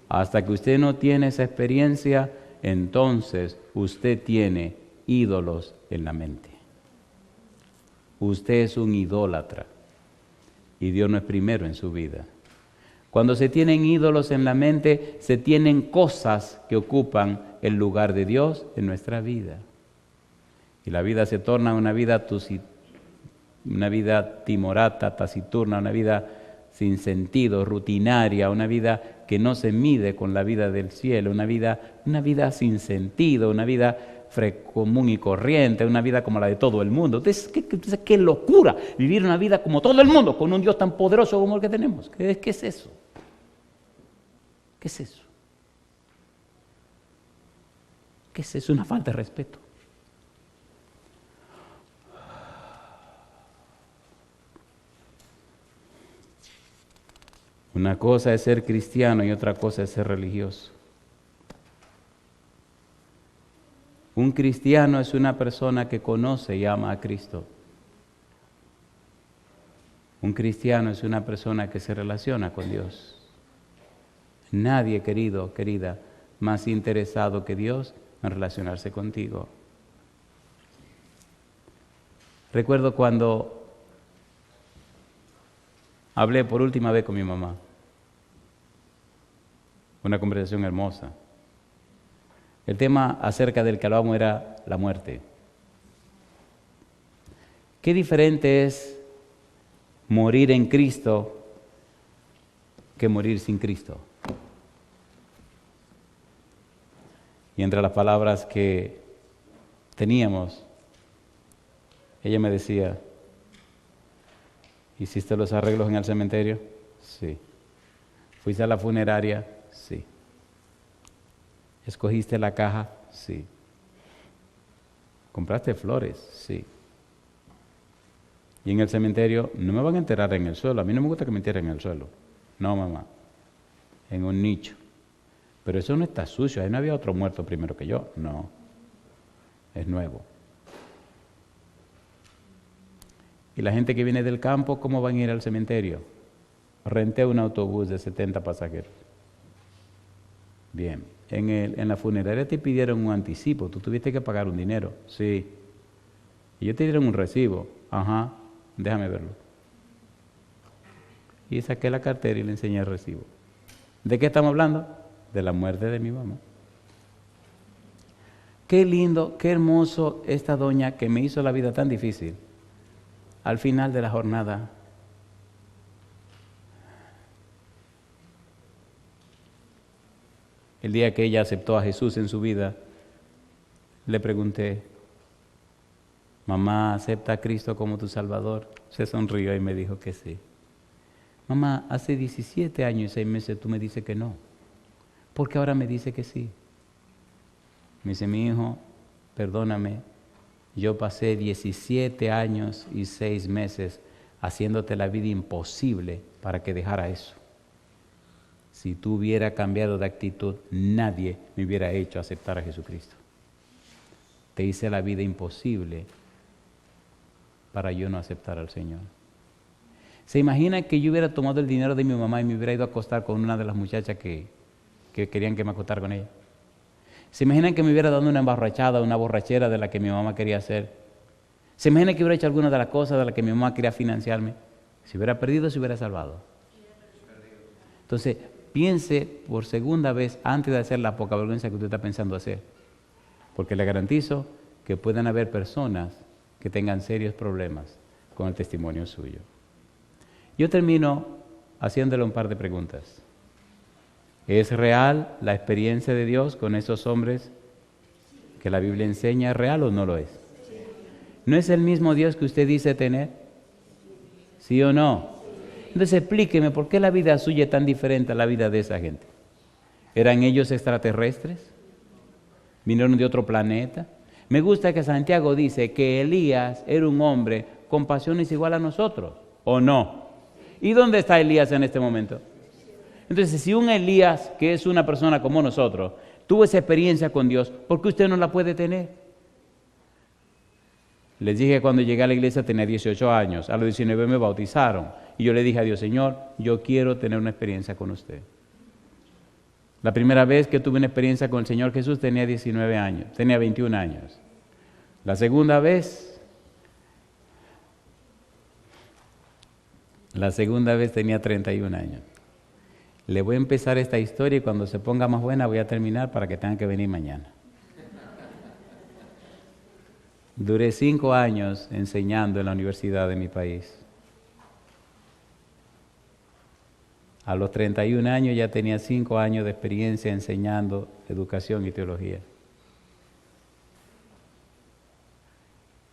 Hasta que usted no tiene esa experiencia, entonces usted tiene ídolos en la mente. Usted es un idólatra y Dios no es primero en su vida. Cuando se tienen ídolos en la mente, se tienen cosas que ocupan el lugar de Dios en nuestra vida. Y la vida se torna una vida timorata, taciturna, una vida sin sentido, rutinaria, una vida que no se mide con la vida del cielo, una vida sin sentido, una vida común y corriente, una vida como la de todo el mundo. Entonces, ¿qué locura vivir una vida como todo el mundo, con un Dios tan poderoso como el que tenemos? ¿Qué es eso? ¿Qué es eso? ¿Qué es eso? Una falta de respeto. Una cosa es ser cristiano y otra cosa es ser religioso. Un cristiano es una persona que conoce y ama a Cristo. Un cristiano es una persona que se relaciona con Dios. Nadie, querido, querida, más interesado que Dios en relacionarse contigo. Recuerdo cuando hablé por última vez con mi mamá. Una conversación hermosa. El tema acerca del que hablábamos era la muerte. Qué diferente es morir en Cristo que morir sin Cristo. Y entre las palabras que teníamos, ella me decía, ¿hiciste los arreglos en el cementerio? Sí. ¿Fuiste a la funeraria? Sí. ¿Escogiste la caja? Sí. ¿Compraste flores? Sí. Y en el cementerio no me van a enterrar en el suelo. A mí no me gusta que me entierren en el suelo. No, mamá. En un nicho. Pero eso no está sucio. Ahí no había otro muerto primero que yo. No. Es nuevo. Y la gente que viene del campo, ¿cómo van a ir al cementerio? Renté un autobús de 70 pasajeros. Bien. En la funeraria te pidieron un anticipo. Tú tuviste que pagar un dinero. Sí. Y ellos te dieron un recibo. Ajá. Déjame verlo. Y saqué la cartera y le enseñé el recibo. ¿De qué estamos hablando? De la muerte de mi mamá. Qué lindo, qué hermoso esta doña que me hizo la vida tan difícil. Al final de la jornada, el día que ella aceptó a Jesús en su vida, le pregunté, mamá, ¿acepta a Cristo como tu Salvador? Se sonrió y me dijo que sí. Mamá, hace 17 años y 6 meses tú me dices que no. ¿Por qué ahora me dice que sí? Me dice, mi hijo, perdóname, Yo pasé 17 años y 6 meses haciéndote la vida imposible para que dejara eso. Si tú hubieras cambiado de actitud, nadie me hubiera hecho aceptar a Jesucristo. Te hice la vida imposible para yo no aceptar al Señor. ¿Se imagina que yo hubiera tomado el dinero de mi mamá y me hubiera ido a acostar con una de las muchachas que querían que me acostara con ella? ¿Se imaginan que me hubiera dado una emborrachada, una borrachera de la que mi mamá quería hacer? ¿Se imaginan que hubiera hecho alguna de las cosas de las que mi mamá quería financiarme? Si hubiera perdido, se hubiera salvado. Entonces, piense por segunda vez antes de hacer la poca vergüenza que usted está pensando hacer. Porque le garantizo que pueden haber personas que tengan serios problemas con el testimonio suyo. Yo termino haciéndole un par de preguntas. ¿Es real la experiencia de Dios con esos hombres que la Biblia enseña? ¿Es real o no lo es? ¿No es el mismo Dios que usted dice tener? ¿Sí o no? Entonces explíqueme por qué la vida suya es tan diferente a la vida de esa gente. ¿Eran ellos extraterrestres? ¿Vinieron de otro planeta? Me gusta que Santiago dice que Elías era un hombre con pasiones igual a nosotros, ¿o no? ¿Y dónde está Elías en este momento? Entonces, si un Elías, que es una persona como nosotros, tuvo esa experiencia con Dios, ¿por qué usted no la puede tener? Les dije que cuando llegué a la iglesia tenía 18 años, a los 19 me bautizaron. Y yo le dije a Dios, Señor, yo quiero tener una experiencia con usted. La primera vez que tuve una experiencia con el Señor Jesús tenía 19 años, tenía 21 años. La segunda vez tenía 31 años. Le voy a empezar esta historia y cuando se ponga más buena voy a terminar para que tengan que venir mañana. Duré 5 años enseñando en la universidad de mi país. A los 31 años ya tenía 5 años de experiencia enseñando educación y teología.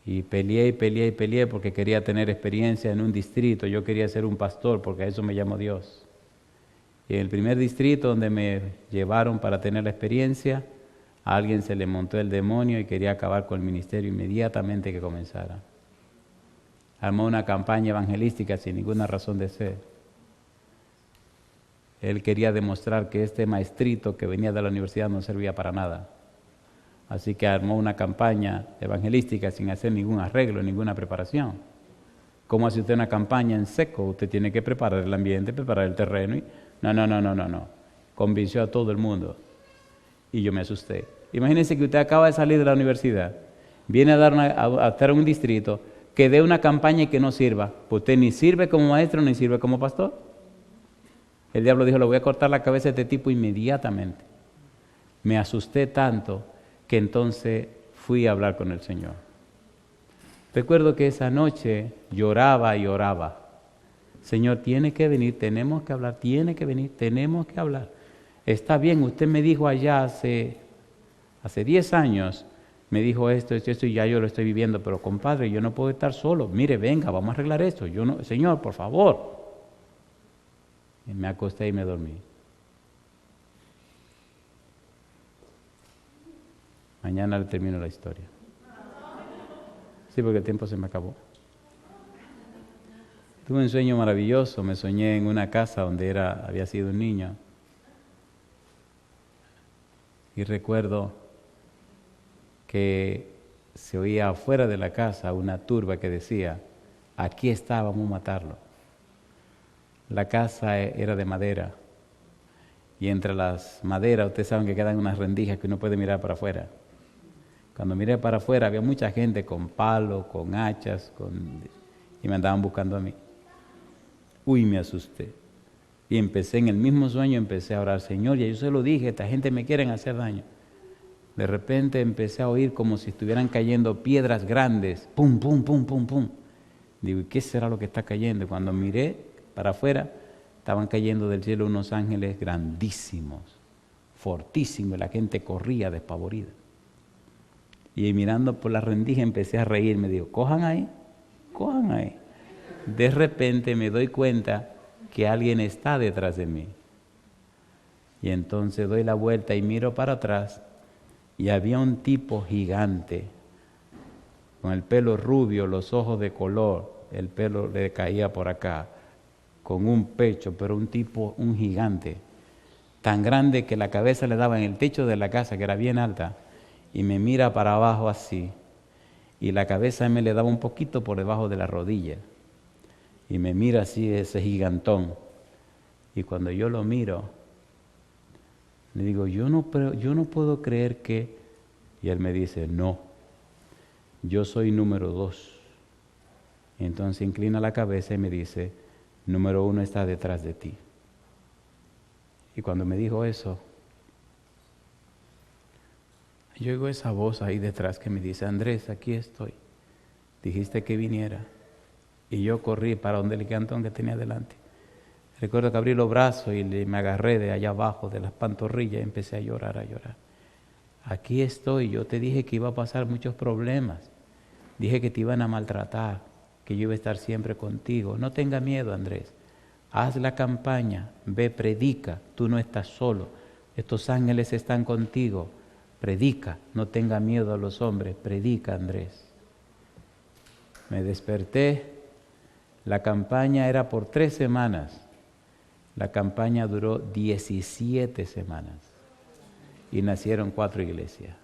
Y peleé porque quería tener experiencia en un distrito. Yo quería ser un pastor porque a eso me llamó Dios. Y en el primer distrito donde me llevaron para tener la experiencia, a alguien se le montó el demonio y quería acabar con el ministerio inmediatamente que comenzara. Armó una campaña evangelística sin ninguna razón de ser. Él quería demostrar que este maestrito que venía de la universidad no servía para nada. Así que armó una campaña evangelística sin hacer ningún arreglo, ninguna preparación. ¿Cómo hace usted una campaña en seco? Usted tiene que preparar el ambiente, preparar el terreno. No. Convenció a todo el mundo. Y yo me asusté. Imagínense que usted acaba de salir de la universidad, viene a estar en un distrito, que dé una campaña y que no sirva. Pues usted ni sirve como maestro, ni sirve como pastor. El diablo dijo, le voy a cortar la cabeza a este tipo inmediatamente. Me asusté tanto que entonces fui a hablar con el Señor. Recuerdo que esa noche lloraba y oraba. Señor, tiene que venir, tenemos que hablar, tiene que venir, tenemos que hablar. Está bien, usted me dijo allá hace 10 años, me dijo esto y ya yo lo estoy viviendo, pero compadre, yo no puedo estar solo. Mire, venga, vamos a arreglar esto. Señor, por favor. Y me acosté y me dormí. Mañana le termino la historia. Sí, porque el tiempo se me acabó. Tuve un sueño maravilloso, me soñé en una casa donde había sido un niño. Y recuerdo que se oía afuera de la casa una turba que decía, aquí está, vamos a matarlo. La casa era de madera. Y entre las maderas, ustedes saben que quedan unas rendijas que uno puede mirar para afuera. Cuando miré para afuera había mucha gente con palos, con hachas, y me andaban buscando a mí. Uy, me asusté. Y empecé en el mismo sueño, empecé a orar, Señor, ya yo se lo dije, esta gente me quiere hacer daño. De repente empecé a oír como si estuvieran cayendo piedras grandes, pum, pum, pum, pum, pum. Digo, ¿y qué será lo que está cayendo? Y cuando miré para afuera, estaban cayendo del cielo unos ángeles grandísimos, fortísimos, y la gente corría despavorida. Y mirando por la rendija empecé a reírme, digo, cojan ahí. De repente me doy cuenta que alguien está detrás de mí. Y entonces doy la vuelta y miro para atrás y había un tipo gigante, con el pelo rubio, los ojos de color, el pelo le caía por acá, con un pecho, pero un tipo, un gigante, tan grande que la cabeza le daba en el techo de la casa, que era bien alta, y me mira para abajo así, y la cabeza me le daba un poquito por debajo de la rodilla, y me mira así ese gigantón, y cuando yo lo miro, le digo, yo no puedo creer que, y él me dice, no, yo soy número 2. Y entonces inclina la cabeza y me dice, número 1 está detrás de ti. Y cuando me dijo eso, yo oigo esa voz ahí detrás que me dice, Andrés, aquí estoy. Dijiste que viniera. Y yo corrí para donde el gigantón que tenía delante. Recuerdo que abrí los brazos y me agarré de allá abajo, de las pantorrillas, y empecé a llorar, Aquí estoy, yo te dije que iba a pasar muchos problemas. Dije que te iban a maltratar, que yo iba a estar siempre contigo. No tenga miedo, Andrés. Haz la campaña, ve, predica, tú no estás solo. Estos ángeles están contigo. Predica, no tenga miedo a los hombres, predica, Andrés. Me desperté, la campaña era por 3 semanas. La campaña duró 17 semanas y nacieron 4 iglesias.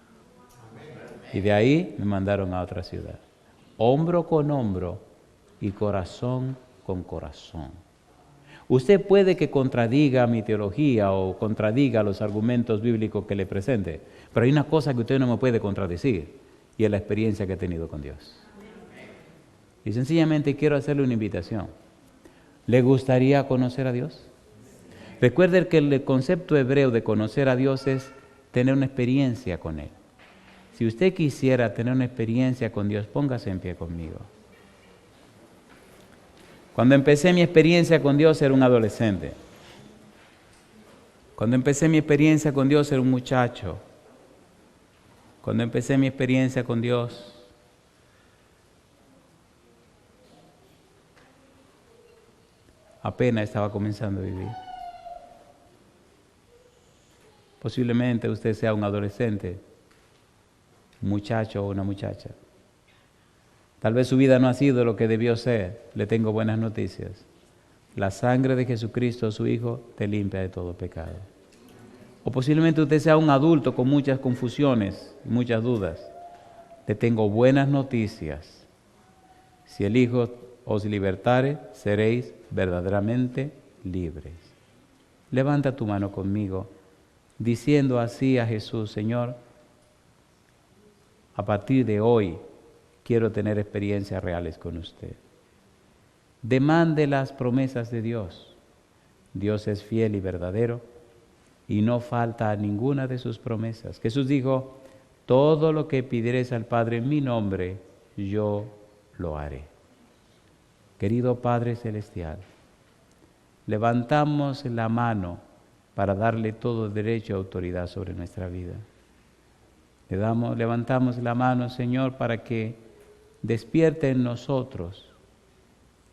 Y de ahí me mandaron a otra ciudad. Hombro con hombro y corazón con corazón. Usted puede que contradiga mi teología o contradiga los argumentos bíblicos que le presente, pero hay una cosa que usted no me puede contradecir y es la experiencia que he tenido con Dios. Y sencillamente quiero hacerle una invitación. ¿Le gustaría conocer a Dios? Recuerde que el concepto hebreo de conocer a Dios es tener una experiencia con Él. Si usted quisiera tener una experiencia con Dios, póngase en pie conmigo. Cuando empecé mi experiencia con Dios era un adolescente. Cuando empecé mi experiencia con Dios era un muchacho. Cuando empecé mi experiencia con Dios, apenas estaba comenzando a vivir. Posiblemente usted sea un adolescente, un muchacho o una muchacha. Tal vez su vida no ha sido lo que debió ser. Le tengo buenas noticias. La sangre de Jesucristo, su Hijo, te limpia de todo pecado. O posiblemente usted sea un adulto con muchas confusiones, muchas dudas. Le tengo buenas noticias. Si el Hijo os libertare, seréis verdaderamente libres. Levanta tu mano conmigo, diciendo así a Jesús, Señor, a partir de hoy quiero tener experiencias reales con usted. Demande las promesas de Dios. Dios es fiel y verdadero y no falta a ninguna de sus promesas. Jesús dijo, todo lo que pidiereis al Padre en mi nombre, yo lo haré. Querido Padre Celestial, levantamos la mano para darle todo derecho y autoridad sobre nuestra vida. Levantamos la mano, Señor, para que despierte en nosotros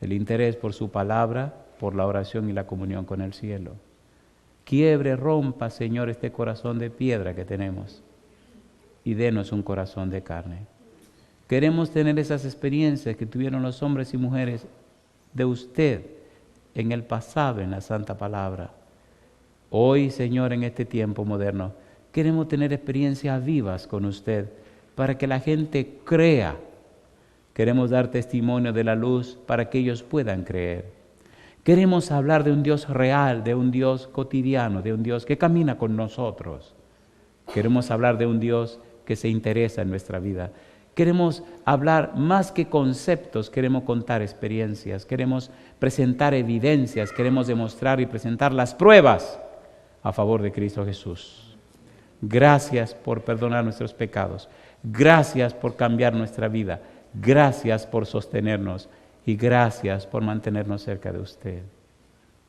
el interés por su palabra, por la oración y la comunión con el cielo. Quiebre, rompa, Señor, este corazón de piedra que tenemos y denos un corazón de carne. Queremos tener esas experiencias que tuvieron los hombres y mujeres de usted en el pasado, en la Santa Palabra. Hoy, Señor, en este tiempo moderno, queremos tener experiencias vivas con usted para que la gente crea. Queremos dar testimonio de la luz para que ellos puedan creer. Queremos hablar de un Dios real, de un Dios cotidiano, de un Dios que camina con nosotros. Queremos hablar de un Dios que se interesa en nuestra vida. Queremos hablar más que conceptos, queremos contar experiencias, queremos presentar evidencias, queremos demostrar y presentar las pruebas a favor de Cristo Jesús. Gracias por perdonar nuestros pecados. Gracias por cambiar nuestra vida. Gracias por sostenernos y gracias por mantenernos cerca de usted.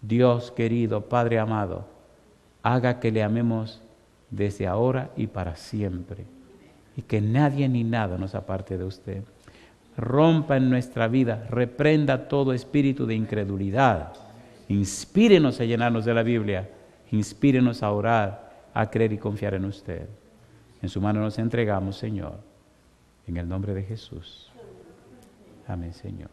Dios querido, Padre amado, haga que le amemos desde ahora y para siempre y que nadie ni nada nos aparte de usted. Rompa en nuestra vida, reprenda todo espíritu de incredulidad. Inspírenos a llenarnos de la Biblia, inspírenos a orar, a creer y confiar en usted. En su mano nos entregamos, Señor. En el nombre de Jesús. Amén, Señor.